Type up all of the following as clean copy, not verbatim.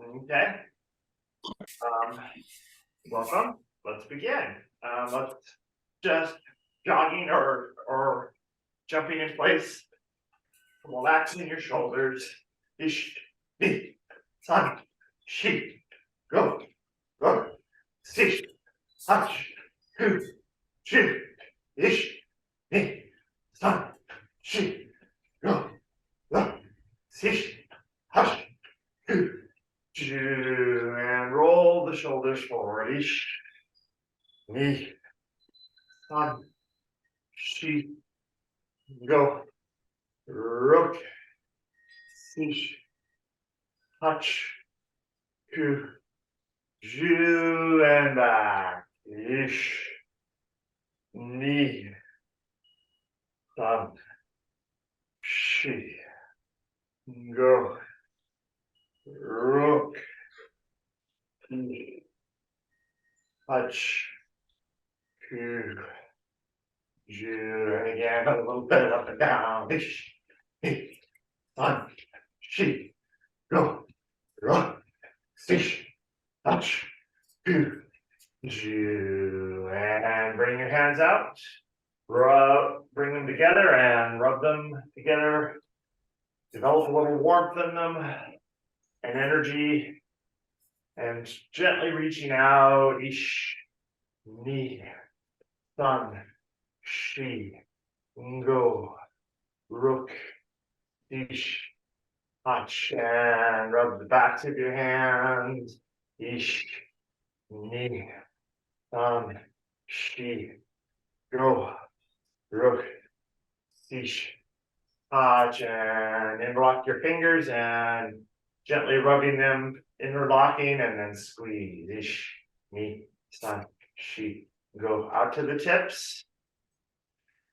Okay. Um, Welcome. Let's begin. Let's just jogging or jumping in place, relaxing your shoulders. Ish, ni, san, shi, go, go, sish, hash, hu, shi, ish, ni, san, shi, go, go, sish, hash, hu, ju, and roll the shoulders forward. Ish, ni, san, shi, go, rook, sish, touch, ku, ju, and back. Ish, ni, san, shi, go, rook, sish, touch, ku, ju, and again a little bit up and down. Ish, ni, san, shi, go, rook, sish, touch, ku, ju, and bring your hands out. Bring them together and rub them together. Develop a little warmth in them and energy, and gently reaching out. Ish, ni, san, shi, go, rook, ish, touch, and rub the backs of your hands. Ish, ni, san, shi, go, rook, ish, touch, and interlock your fingers and gently rubbing them, interlocking, and then squeeze. Ish, ni, san, shi, go out to the tips.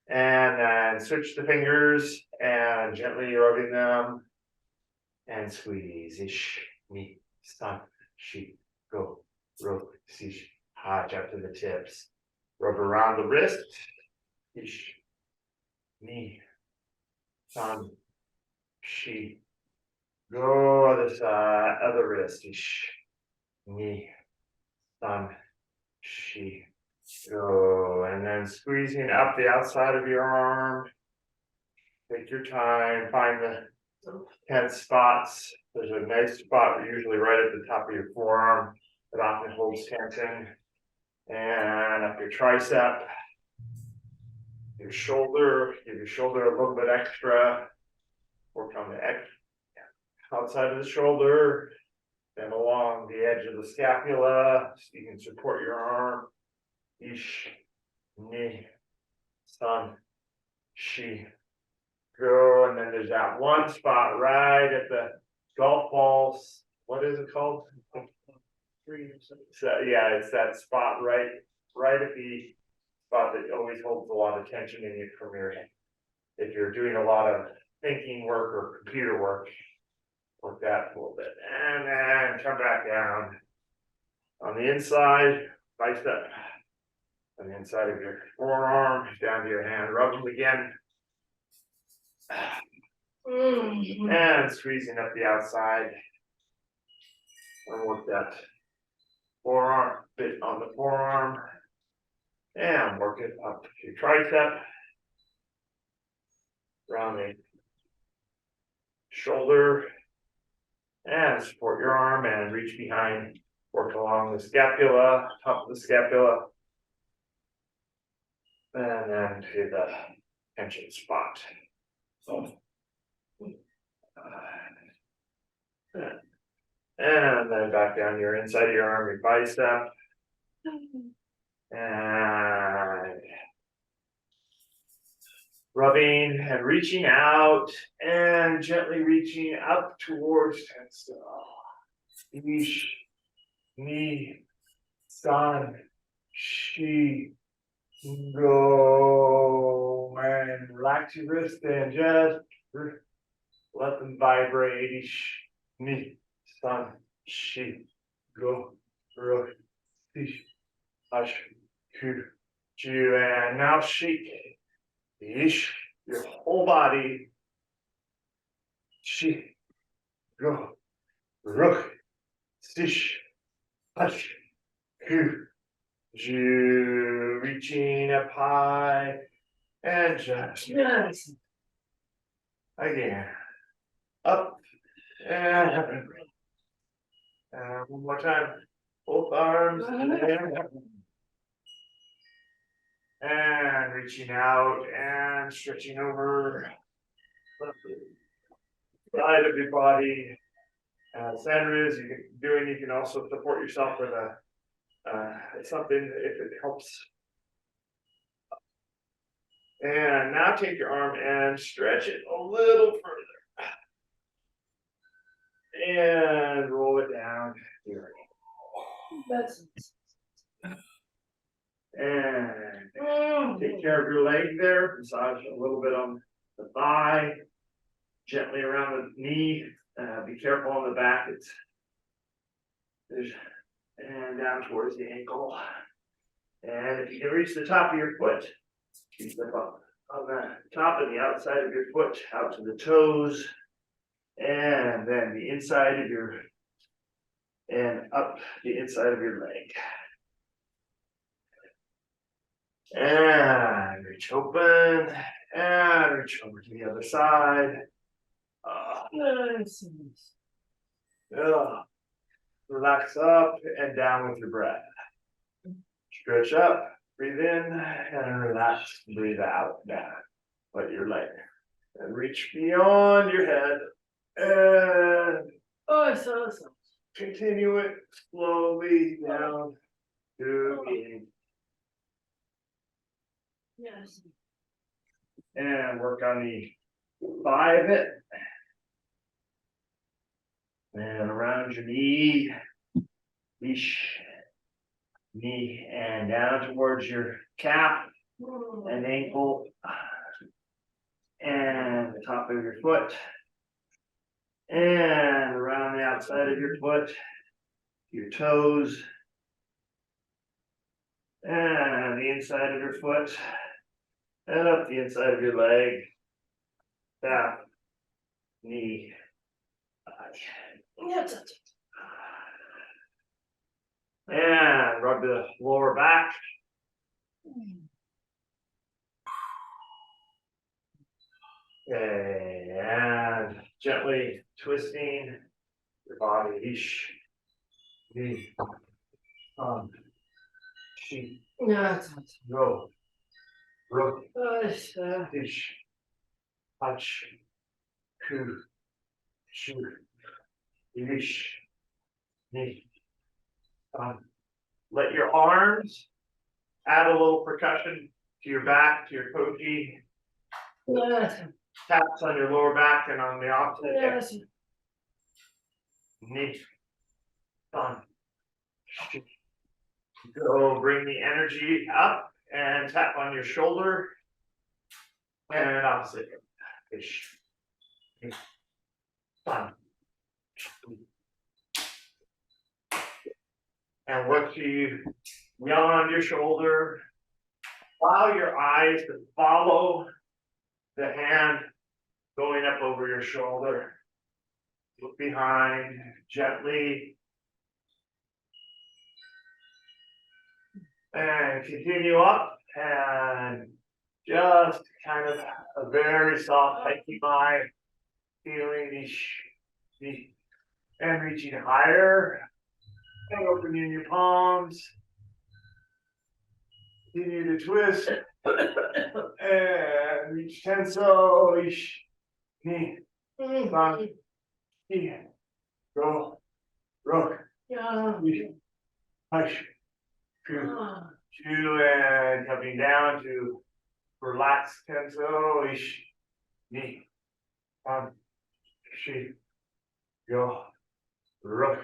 And then switch the fingers and gently rubbing them and squeeze. Ish, ni, san, shi, go, ro, sish, touch up to the tips. Rub around the wrist. Ish, ni, san, shi, go other side, other wrist. Ish, ni, san, shi, go. And then squeezing up the outside of your arm. Take your time, find the tense spots. There's a nice spot usually right at the top of your forearm that often holds tension. And up your tricep, your shoulder, give your shoulder a little bit extra. Work on the outside of the shoulder, then along the edge of the scapula, so you can support your arm. Ish, ni, san, shi, go. And then there's that one spot right at the golf balls. What is it called? So yeah, it's that spot right at the spot that always holds a lot of tension in you from your, if you're doing a lot of thinking work or computer work. Work that a little bit, and then come back down on the inside, bicep, on the inside of your forearm, down to your hand, rub them again, and squeezing up the outside, and work that forearm, bit on the forearm, and work it up to your tricep, around the shoulder, and support your arm and reach behind, work along the scapula, top of the scapula, and then to the tension spot. And then back down your inside of your arm, your bicep, and rubbing and reaching out and gently reaching up towards ish, ni, san, shi, go, and relax your wrist and just let them vibrate. Ish, ni, san, shi, go, ro, ish, hash, ku, ju, and now shake. Ish, your whole body. Shi, go, rook, Stish. Hush. Coo. Ju. Reaching up high. And just. Yes. Again. Up. And. One more time. Both arms. And reaching out and stretching over the side of your body. Sandra is you can also support yourself with a something if it helps. And now take your arm and stretch it a little further. And roll it down. Here. That's and take care of your leg there. Massage a little bit on the thigh, gently around the knee. Be careful on the back. And down towards the ankle. And if you can reach the top of your foot, you step up on the top and the outside of your foot out to the toes. And then the inside of your, and up the inside of your leg. And reach open, and reach over to the other side. Nice. Relax up and down with your breath. Stretch up, breathe in, and relax, breathe out, down. Let your leg. And reach beyond your head. And continue it slowly down to the yes. And work on the thigh of it. And around your knee. Knee and down towards your calf and ankle. And the top of your foot. And around the outside of your foot, your toes, and the inside of your foot, and up the inside of your leg, calf, knee, and rub the lower back. Okay, and gently twisting your body. Knee, she, go, rook, ish, touch, ku, shu, ish, knee. Let your arms add a little percussion to your back, to your koji. Taps on your lower back and on the opposite. Yes. Knee. Go bring the energy up and tap on your shoulder and opposite. And work to beyond your shoulder. Allow your eyes to follow the hand going up over your shoulder. Look behind gently. And continue up and just kind of a very soft, hiking by, feeling and reaching higher and opening your palms. Continue to twist and reach tenso. Knee, go, rook, push. Two and coming down to relax tenso, knee, she, go, rook,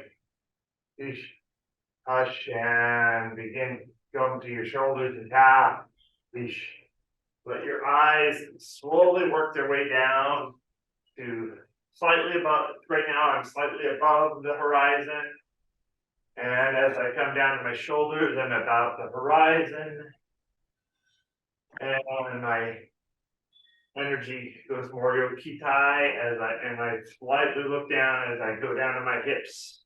hush, and begin going to your shoulders and tap, let your eyes slowly work their way down to slightly above, right now I'm slightly above the horizon. And as I come down to my shoulders, I'm about the horizon. And my energy goes more yokitai as I slightly look down as I go down to my hips.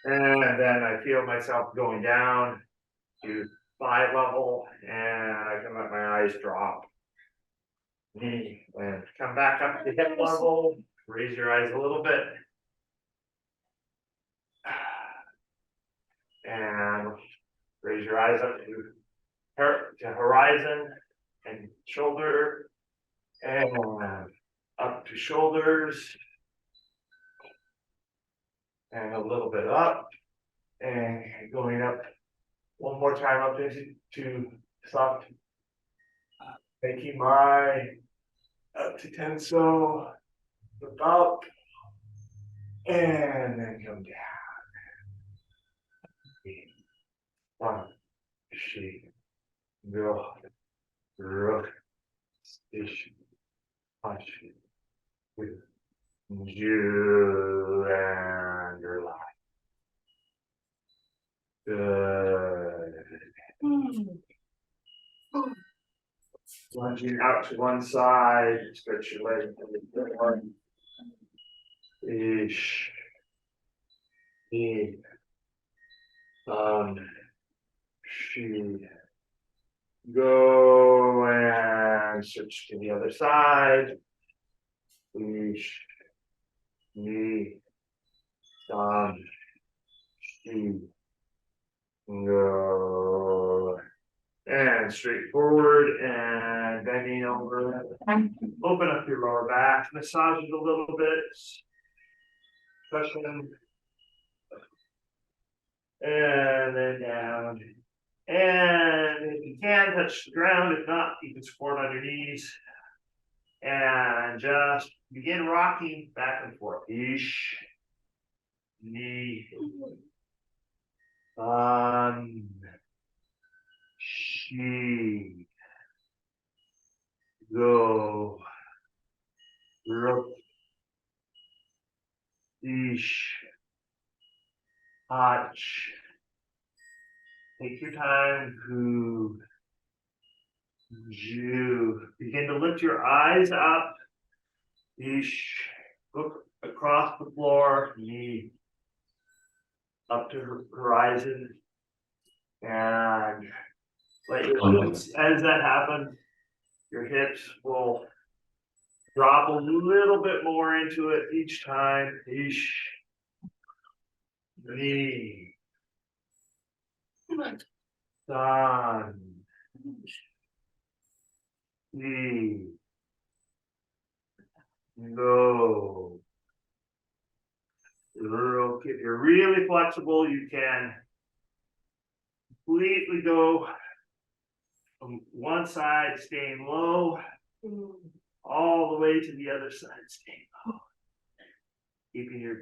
And then I feel myself going down to 5 level, and I can let my eyes drop. And come back up to hip level, raise your eyes a little bit. And raise your eyes up to horizon and shoulder, and up to shoulders, and a little bit up, and going up one more time up into soft, making my up to 10 so up, and then come down. One, she, go, rook, station, punch, with you and your life. Good. Lunging out to one side, stretch your leg. Ish. Knee. She. Go and switch to the other side. Ish. Knee. She. Go. And straight forward and bending over. Open up your lower back, massage it a little bit. Cushion. And then down. And if you can, touch the ground. If not, you can support on your knees. And just begin rocking back and forth. Ish. Knee. She. Go. Rook. Ish. Touch. Take your time. Who. Jew. Begin to lift your eyes up. Ish. Look across the floor. Knee. Up to horizon. And let your hips, as that happens, your hips will drop a little bit more into it each time. Ish. Knee. Sun. Knee. Go. If you're really flexible, you can completely go from one side, staying low, all the way to the other side, staying low. Keeping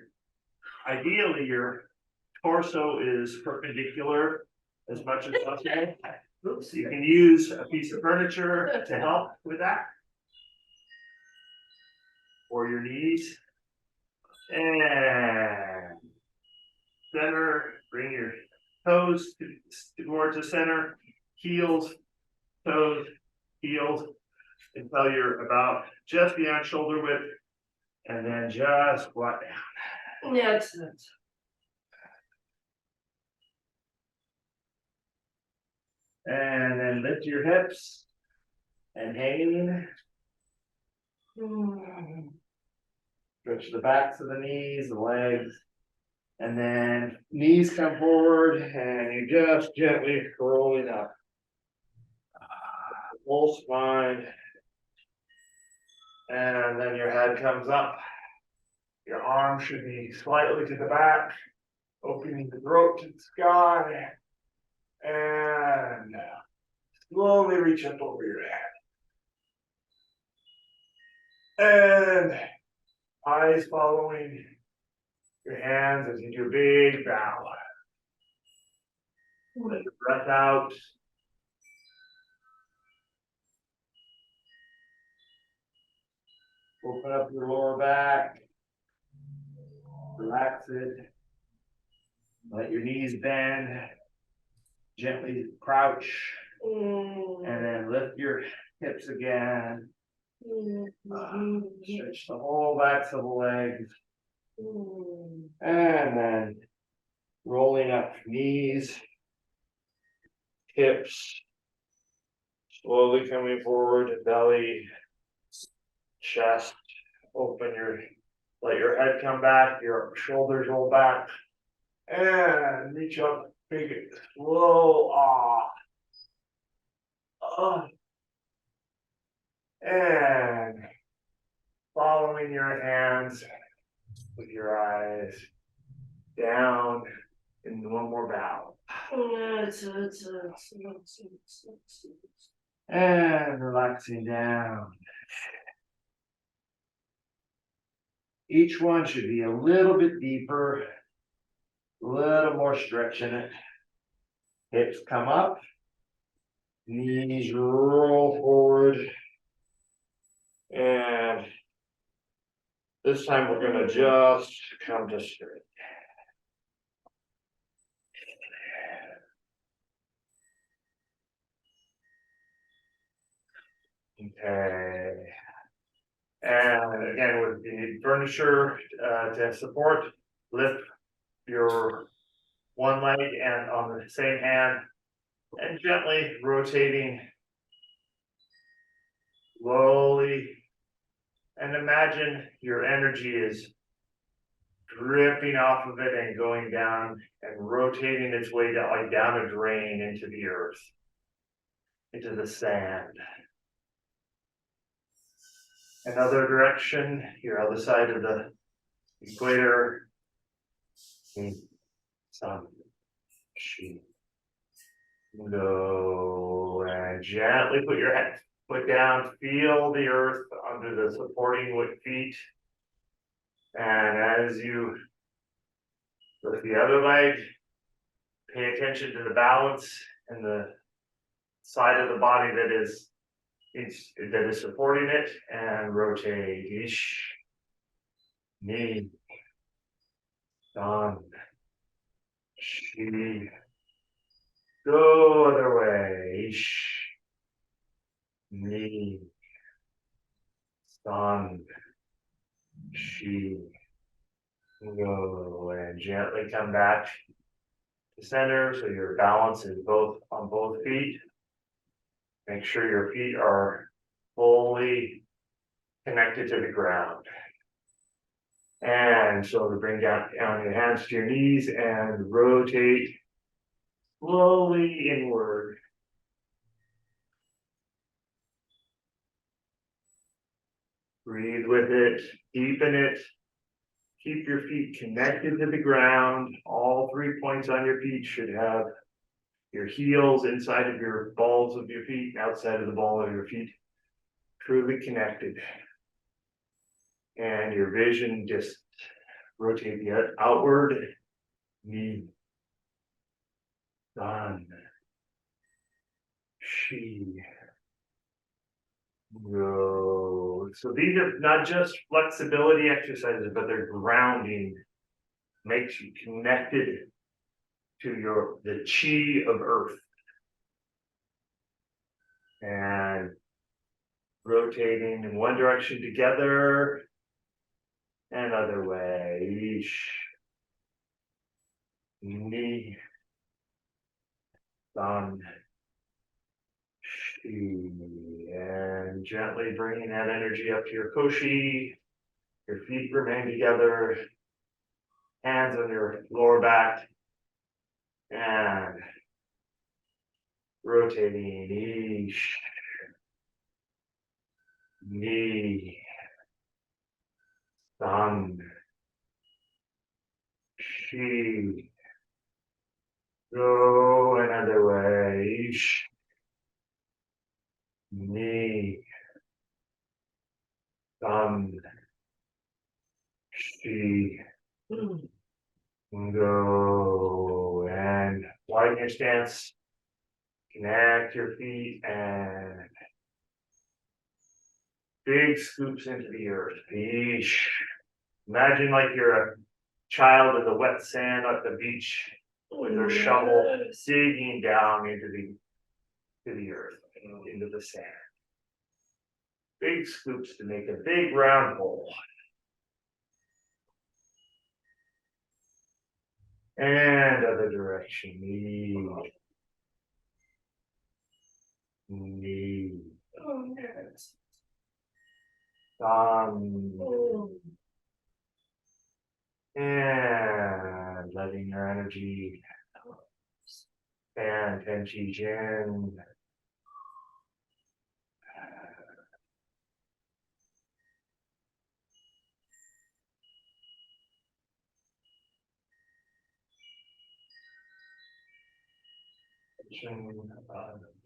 ideally, your torso is perpendicular as much as possible. Oops, you can use a piece of furniture to help with that. Or your knees. And center, bring your toes towards the center, heels, toes, heels, until you're about just beyond shoulder width, and then just squat down. Excellent. And then lift your hips and hang. Stretch the backs of the knees, the legs, and then knees come forward, and you just gently rolling up. Full spine, and then your head comes up. Your arms should be slightly to the back, opening the throat to the sky, and slowly reach up over your head. And eyes following your hands as you do a big bow. Let your breath out. Open up your lower back. Relax it. Let your knees bend. Gently crouch. And then lift your hips again. Stretch the whole backs of the legs. And then rolling up knees, hips, slowly coming forward, belly, chest, let your head come back, your shoulders roll back, and reach up, big, slow, and following your hands with your eyes down in one more bow. And relaxing down. Each one should be a little bit deeper, a little more stretch in it. Hips come up, knees roll forward, and this time we're going to just come to straight. Okay. And again, with the furniture to support, lift your one leg and on the same hand and gently rotating slowly. And imagine your energy is dripping off of it and going down and rotating its way down, like down a drain into the earth, into the sand. Another direction, your other side of the equator. Sun, she, go and gently put your foot down. Feel the earth under the supporting feet. And as you lift the other leg, pay attention to the balance and the side of the body that is supporting it, and rotate. Ish, ni, dan, shi, go other way. Ish, ni, dan, shi, go, and gently come back to center so your balance is on both feet. Make sure your feet are fully connected to the ground. And so to bring down your hands to your knees and rotate slowly inward. Breathe with it, deepen it. Keep your feet connected to the ground. All 3 points on your feet should have your heels inside of your balls of your feet, outside of the ball of your feet, truly connected. And your vision, just rotate the outward, knee, dan, shi, go. So these are not just flexibility exercises, but they're grounding, makes you connected to the chi of earth. And rotating in one direction together and other way. Ish, ni, dan, shi, and gently bringing that energy up to your koshi. Your feet remain together, hands on your lower back, and rotating. Ish, ni, dan, shi, go another way. Ish, ni, dan, shi, go, and widen your stance. Connect your feet and big scoops into the earth. Ish. Imagine like you're a child in the wet sand at the beach with their shovel digging down into the earth, into the sand. Big scoops to make a big round hole. And other direction, knee, thumb, and letting your energy and tenchi jin.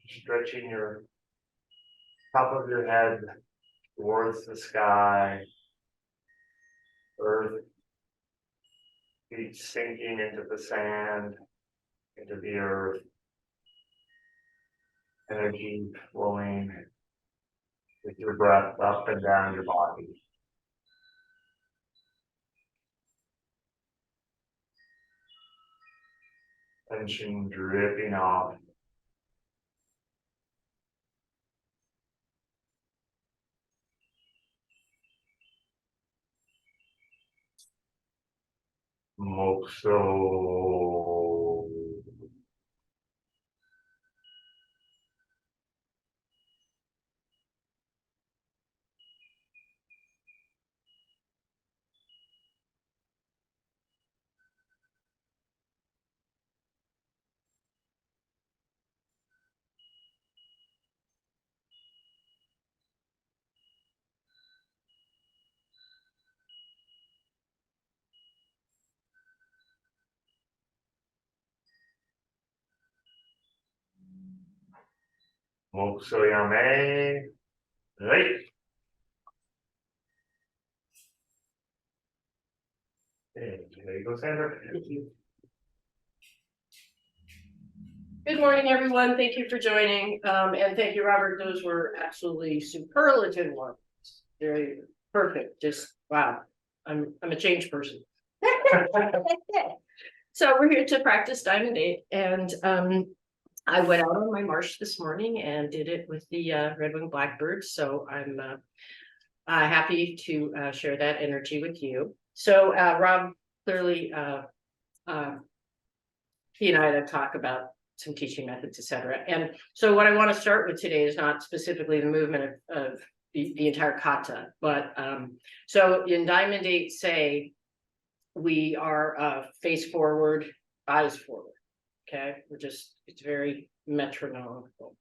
Stretching your top of your head towards the sky, earth, feet sinking into the sand, into the earth, energy flowing with your breath up and down your body. Tension dripping off. Moxo. Moxo yame. Right. And there you go, Sandra. Thank you. Good morning, everyone. Thank you for joining. And thank you, Robert. Those were absolutely superlative ones. Very perfect. Just wow. I'm a changed person. So we're here to practice Diamond 8, and I went out on my march this morning and did it with the red-winged blackbirds. So I'm happy to share that energy with you. So Rob, clearly he and I had a talk about some teaching methods, etc. And so what I want to start with today is not specifically the movement of the entire kata, but so in Diamond 8, say we are face forward, eyes forward. Okay, it's very metronomical.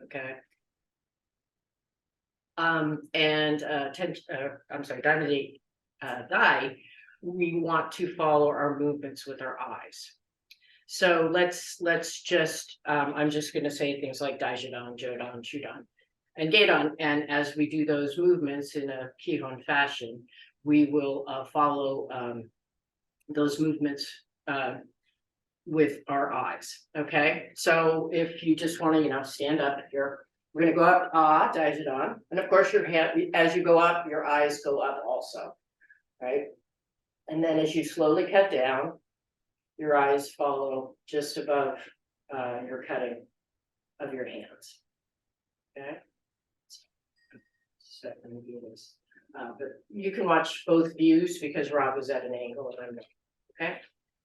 Okay. And I'm sorry, Diamond 8 Dai, we want to follow our movements with our eyes. So let's just I'm just going to say things like Daijidan, Jodan, Shudan, and Gedan, and as we do those movements in a Kihon fashion, we will follow those movements with our eyes. Okay, so if you just want to stand up here, we're going to go up Daijidan, and of course your hand, as you go up, your eyes go up also, right? And then as you slowly cut down, your eyes follow just above your cutting of your hands. Okay. So let me do this. But you can watch both views because Rob is at an angle and I'm not. Okay.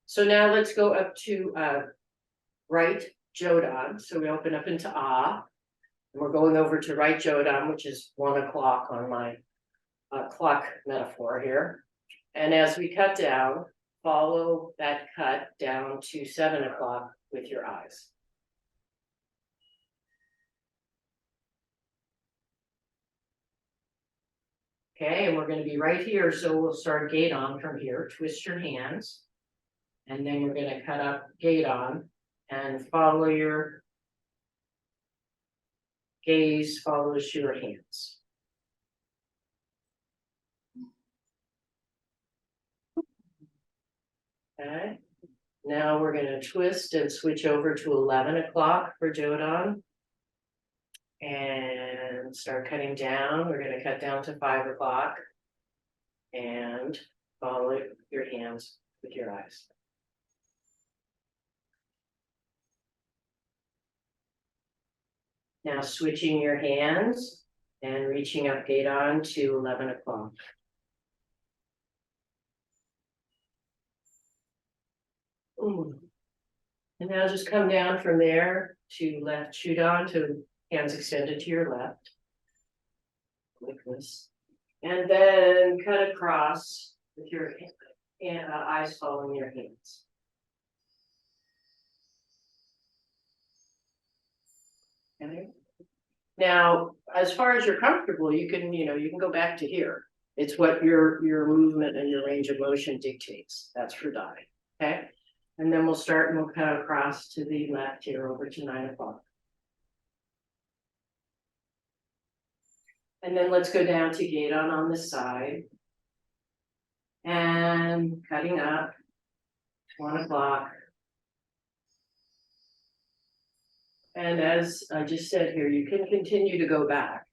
So now let's go up to right Jodan. So we open up into Ah. And we're going over to right Jodan, which is 1 o'clock on my clock metaphor here. And as we cut down, follow that cut down to 7 o'clock with your eyes. Okay, and we're going to be right here, so we'll start gate on from here. Twist your hands, and then we're going to cut up gate on and follow your gaze follows your hands. Okay, now we're going to twist and switch over to 11 o'clock for Jodan. And start cutting down. We're going to cut down to 5 o'clock. And follow your hands with your eyes. Now switching your hands and reaching up gate on to 11 o'clock. And now just come down from there to left Shudan to hands extended to your left. Like this. And then cut across with your eyes following your hands. Okay. Now, as far as you're comfortable, you can go back to here. It's what your movement and your range of motion dictates. That's for die. Okay. And then we'll start and we'll cut across to the left here over to 9 o'clock. And then let's go down to gate on this side. And cutting up 1 o'clock. And as I just said here, you can continue to go back.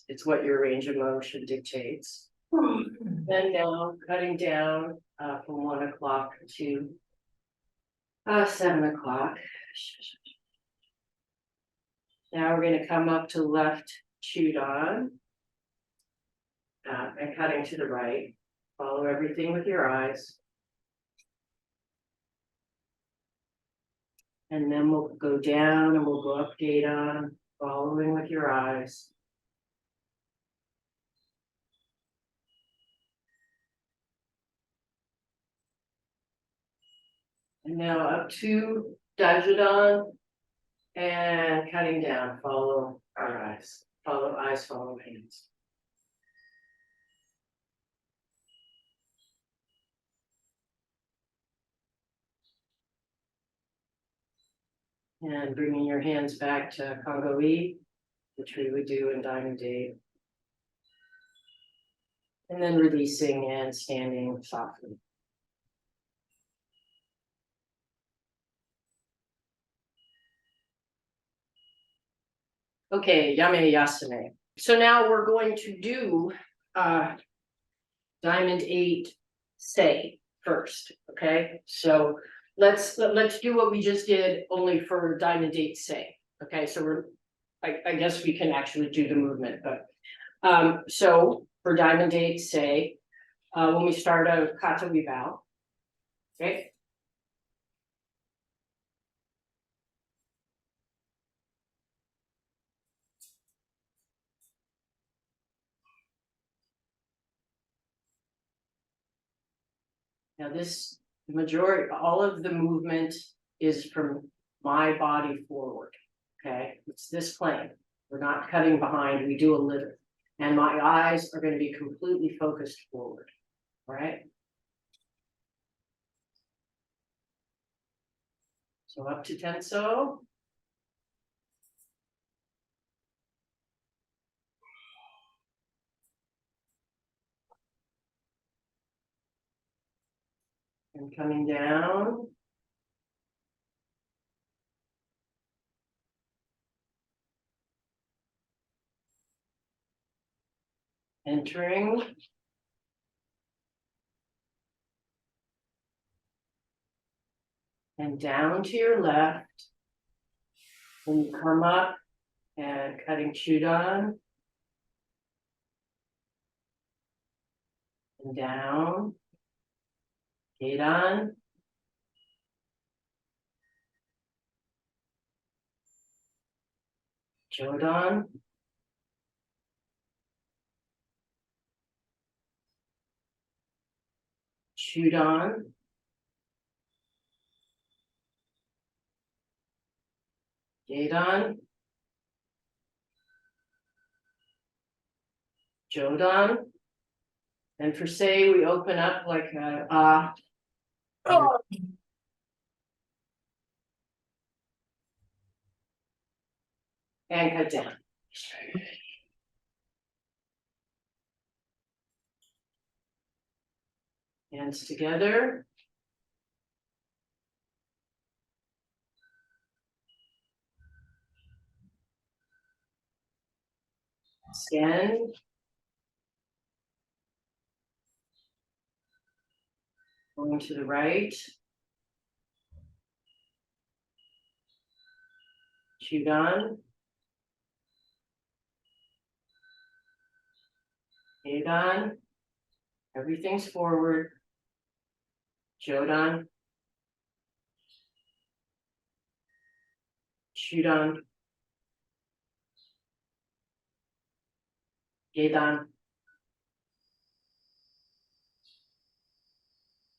It's what your range of motion dictates. Then now cutting down from 1 o'clock to 7 o'clock. Now we're going to come up to left Chudan and cutting to the right. Follow everything with your eyes. And then we'll go down and we'll go up gate on, following with your eyes. And now up to Dajudan and cutting down, follow our eyes. Follow eyes, follow hands. And bringing your hands back to Congo E, which we would do in Diamond 8. And then releasing and standing softly. Okay, Yame Yasame. So now we're going to do Diamond 8 say first. Okay, so let's do what we just did only for Diamond 8 say. Okay, so I guess we can actually do the movement, but so for Diamond 8 say, when we start a kata, we bow. Okay. Now this majority, all of the movement is from my body forward. Okay, it's this plane. We're not cutting behind, we do a little. And my eyes are going to be completely focused forward. All right. So up to tenso. And coming down. Entering. And down to your left. When you come up and cutting Chudan. And down. Geidan. Jodan. Chudan. Geidan. Jodan. And for say, we open up like a and cut down. Hands together. Scan. Going to the right. Chudan. Geidan. Everything's forward. Jodan. Shudan. Gedan.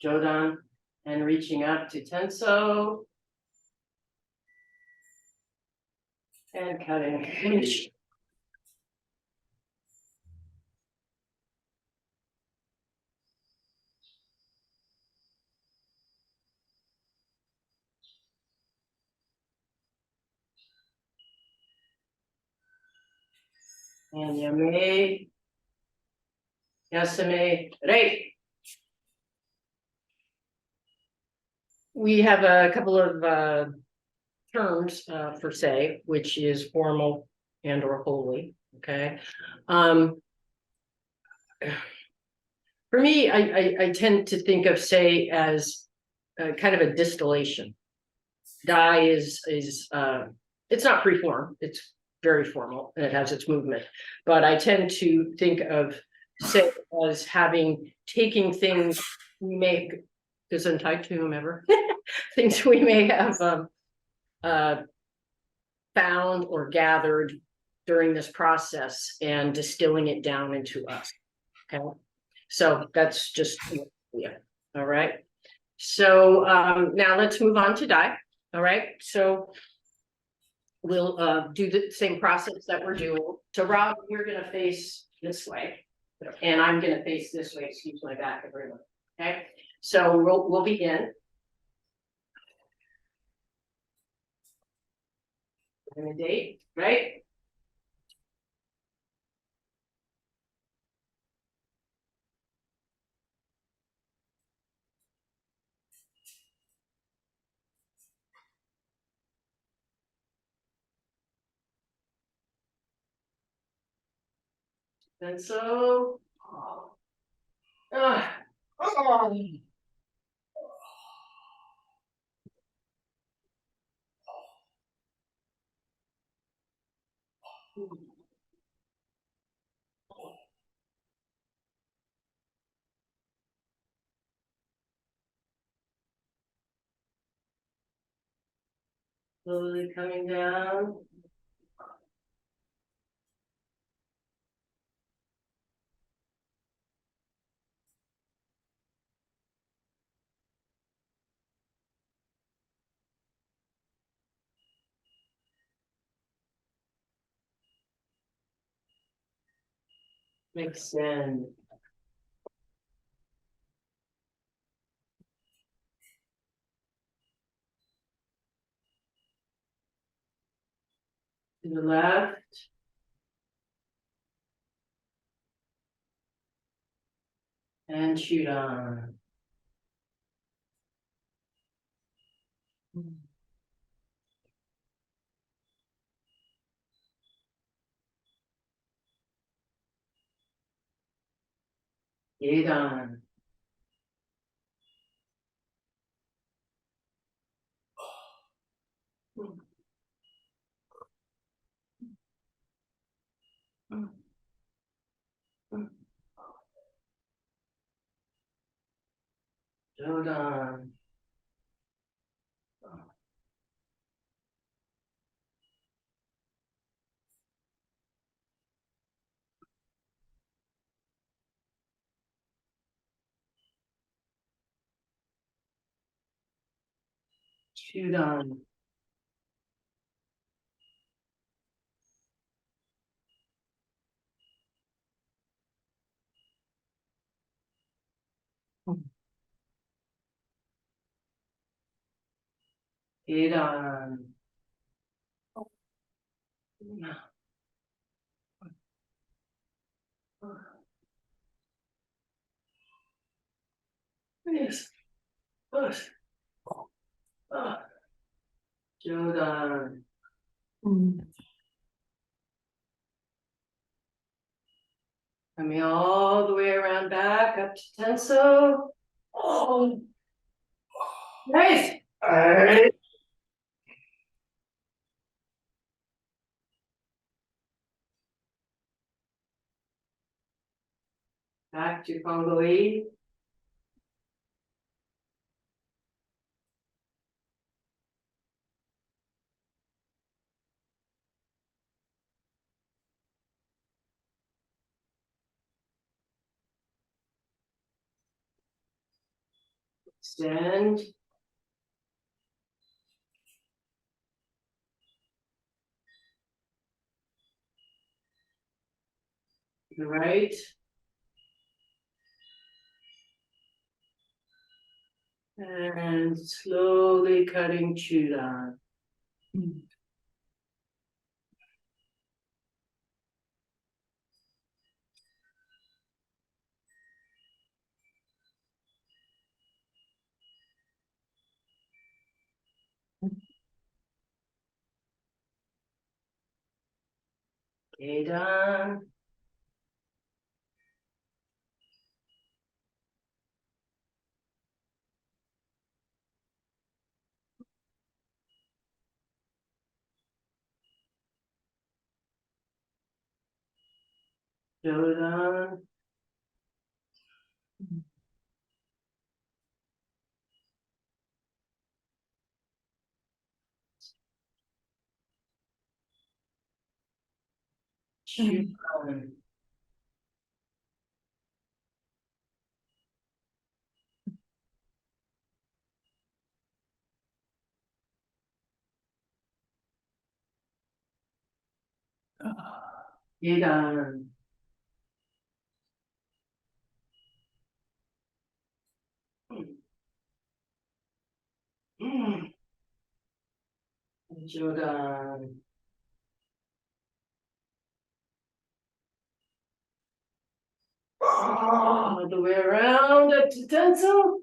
Jodan. And reaching up to Tenso. And cutting. Finish. And Yame. Yasame. Right. We have a couple of terms for say, which is formal and or holy. Okay. For me, I tend to think of say as kind of a distillation. Die is it's not free-form, it's very formal and it has its movement. But I tend to think of say as having taking things we may gesundheit to whomever things we may have found or gathered during this process and distilling it down into us. Okay, so that's just yeah. All right. So now let's move on to die. All right. So we'll do the same process that we're doing. So Rob, you're gonna face this way, and I'm gonna face this way. Excuse my back, everyone. Okay. So we'll begin. And a date, right? And so, uh, slowly coming down. Extend. To the left. And shoot on. Get on. Hold on. Shoot on. Get on. Yes. Push. Jordan. Coming all the way around back up to Tenso. Oh, nice. Alright. Back to Congolese. Extend. The right. And slowly cutting chudan. Okay, done. Jodan. Chudan. Gedan. Jodan. All the way around up to Denzel.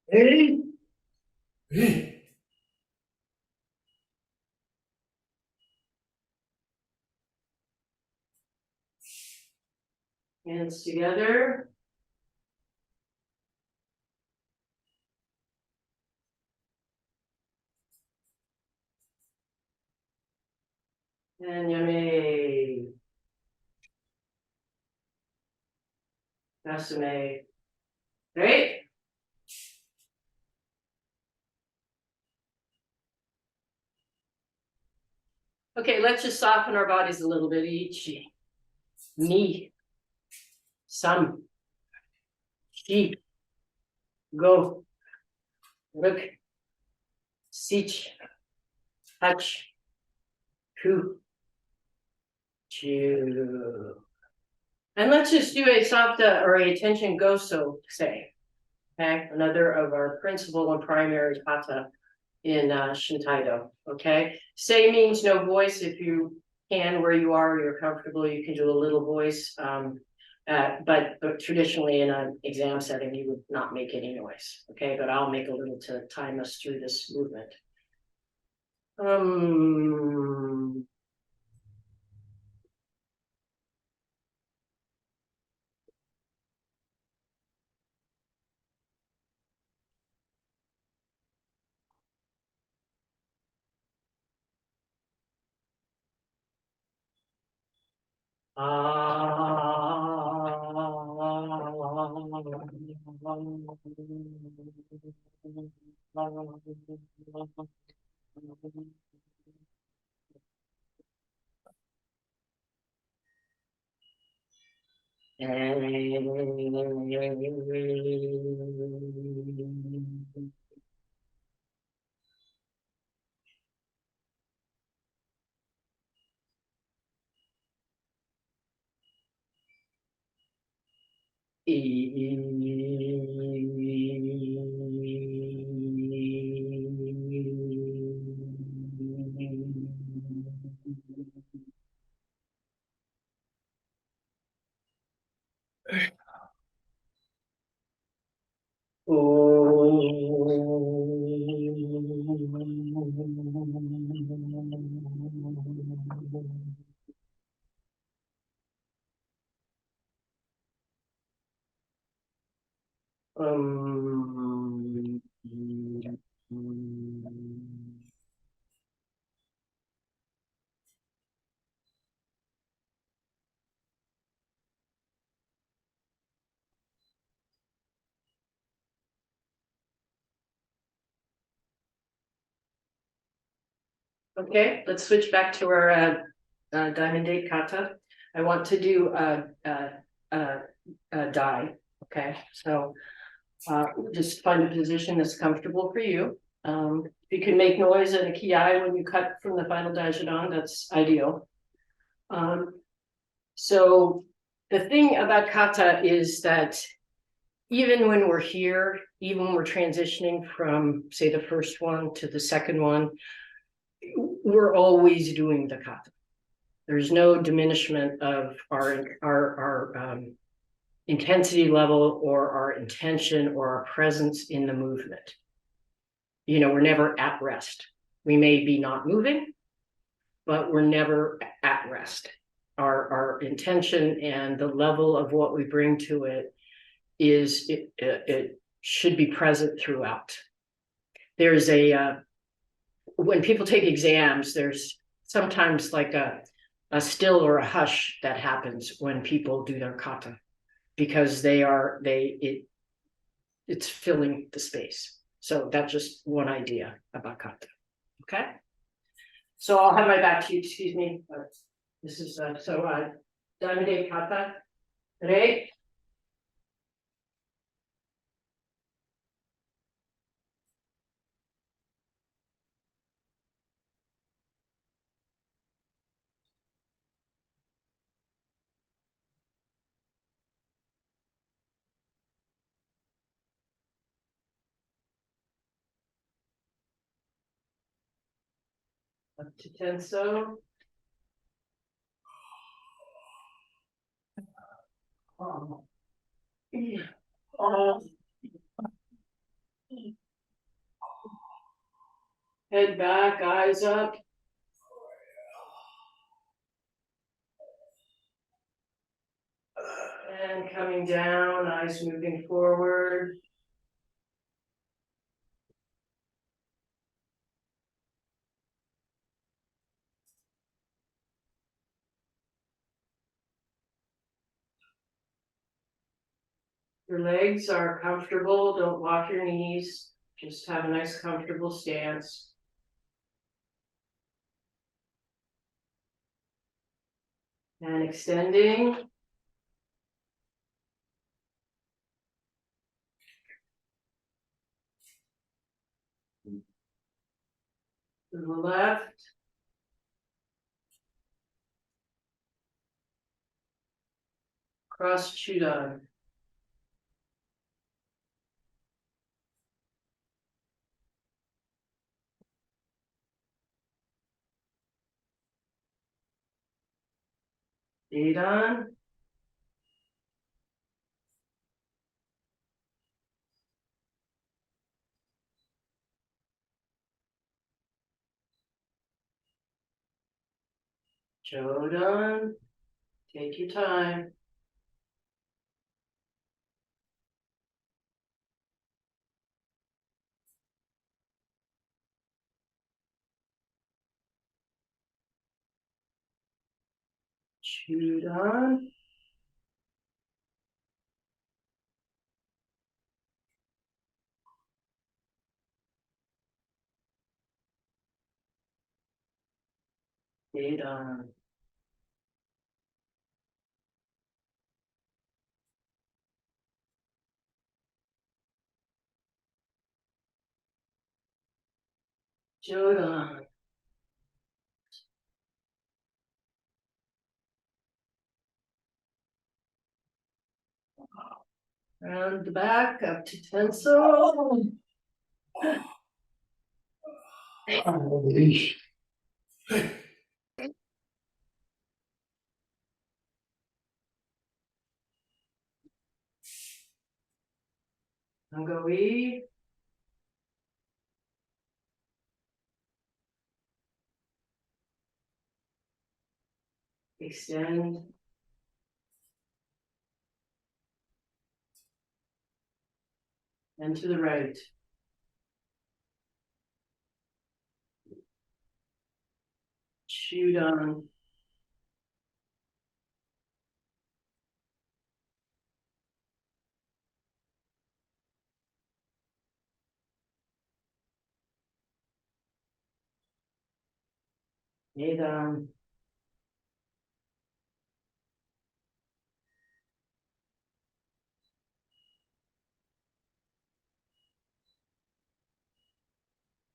Hey. Hey. Hands together. And yummy. Asame. Great. Okay, let's just soften our bodies a little bit each. Ni. Sam. Shi. Go. Look. Sich. Touch. Ku. Chew. And let's just do a soft or a attention go so say. Okay, another of our principal and primary kata in Shintaido. Okay, say means no voice. If you can, where you are, you're comfortable, you can do a little voice. But traditionally in an exam setting, you would not make any noise. Okay, but I'll make a little to time us through this movement. Okay, let's switch back to our diamond date kata. I want to do a die. Okay, so Just find a position that's comfortable for you. If you can make noise and a ki when you cut from the final daijidon, that's ideal. So the thing about kata is that even when we're here, even when we're transitioning from, say, the first one to the second one, we're always doing the kata. There's no diminishment of our intensity level or our intention or our presence in the movement. You know, we're never at rest. We may be not moving, but we're never at rest. Our intention and the level of what we bring to it is it should be present throughout. There's when people take exams, there's sometimes like a still or a hush that happens when people do their kata, because it's filling the space. So that's just one idea about kata. Okay. So I'll have my back to you, excuse me. This is Damide kata. Re. Up to tenso. Oh. Oh. Head back, eyes up. And coming down, eyes moving forward. Your legs are comfortable, don't lock your knees, just have a nice comfortable stance. And extending. To the left. Cross chudan. Idan. Jodan. Take your time. Chudan. Idan. Jodan. Round the back up to tenso. Angoi. Extend. And to the right. Chudan. Idan.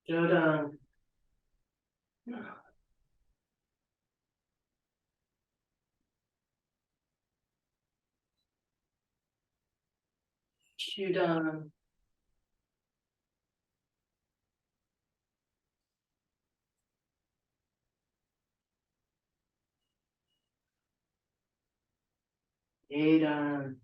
Jodan. Chudan. Adan.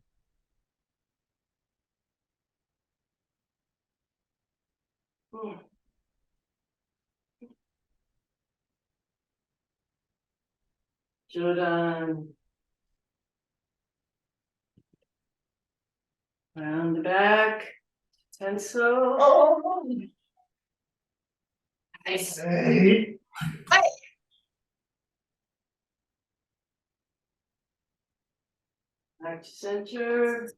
Jodan. Round the back. Tenso. Oh. Nice. Hey. Back to center.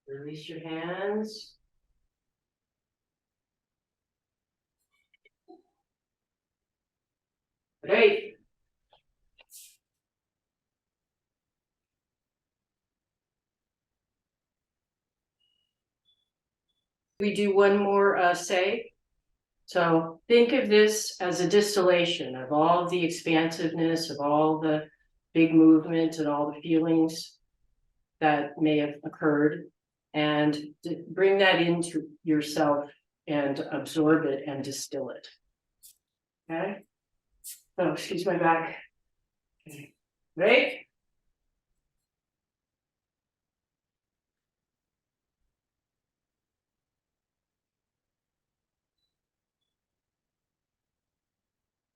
Release your hands. Great. We do one more say. So think of this as a distillation of all the expansiveness, of all the big movement and all the feelings that may have occurred, and bring that into yourself and absorb it and distill it. Okay. Oh, excuse my back. Okay. Right?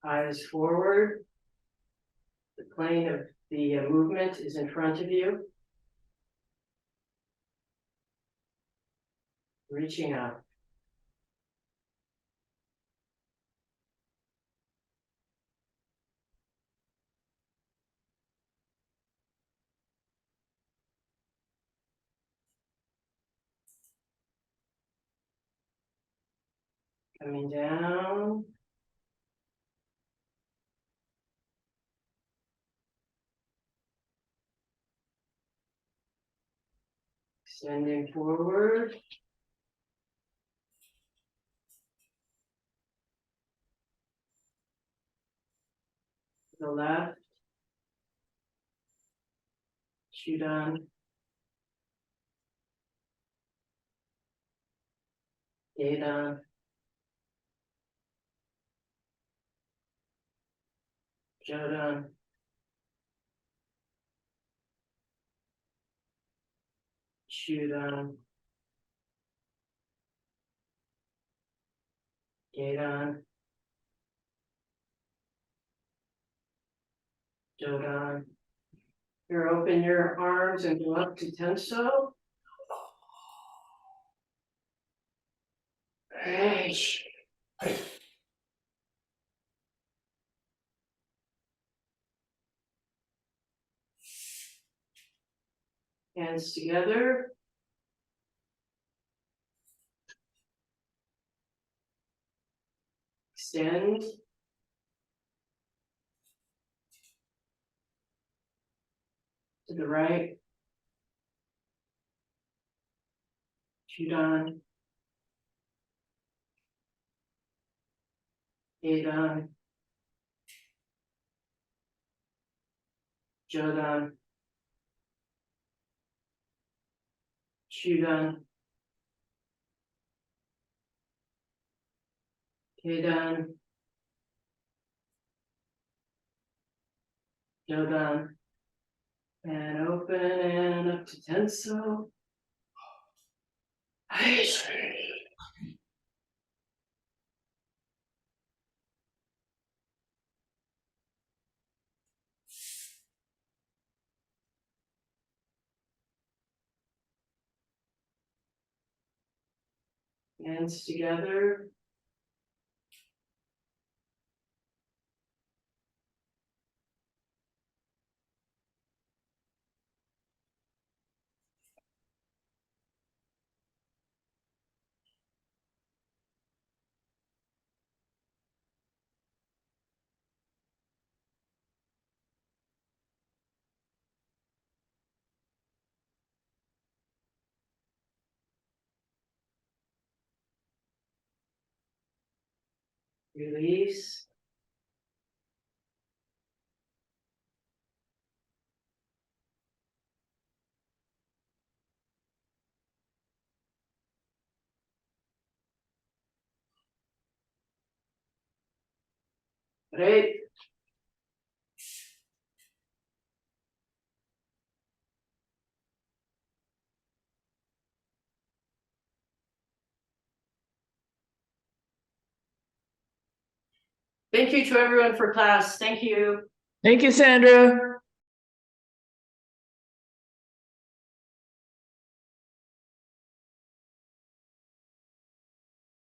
Eyes forward. The plane of the movement is in front of you. Reaching up. Coming down. Extending forward. To the left. Shoot on. Gate on. Jodan. Shoot on. Gate on. Jodan. Here, open your arms and go up to tenso. Hands together. Extend. To the right. Shoot on. Gate on. Jodan. Shoot on. Gate on. Jodan. And open and up to tenso. Hands together. Release. Great. Thank you to everyone for class. Thank you. Thank you, Sandra.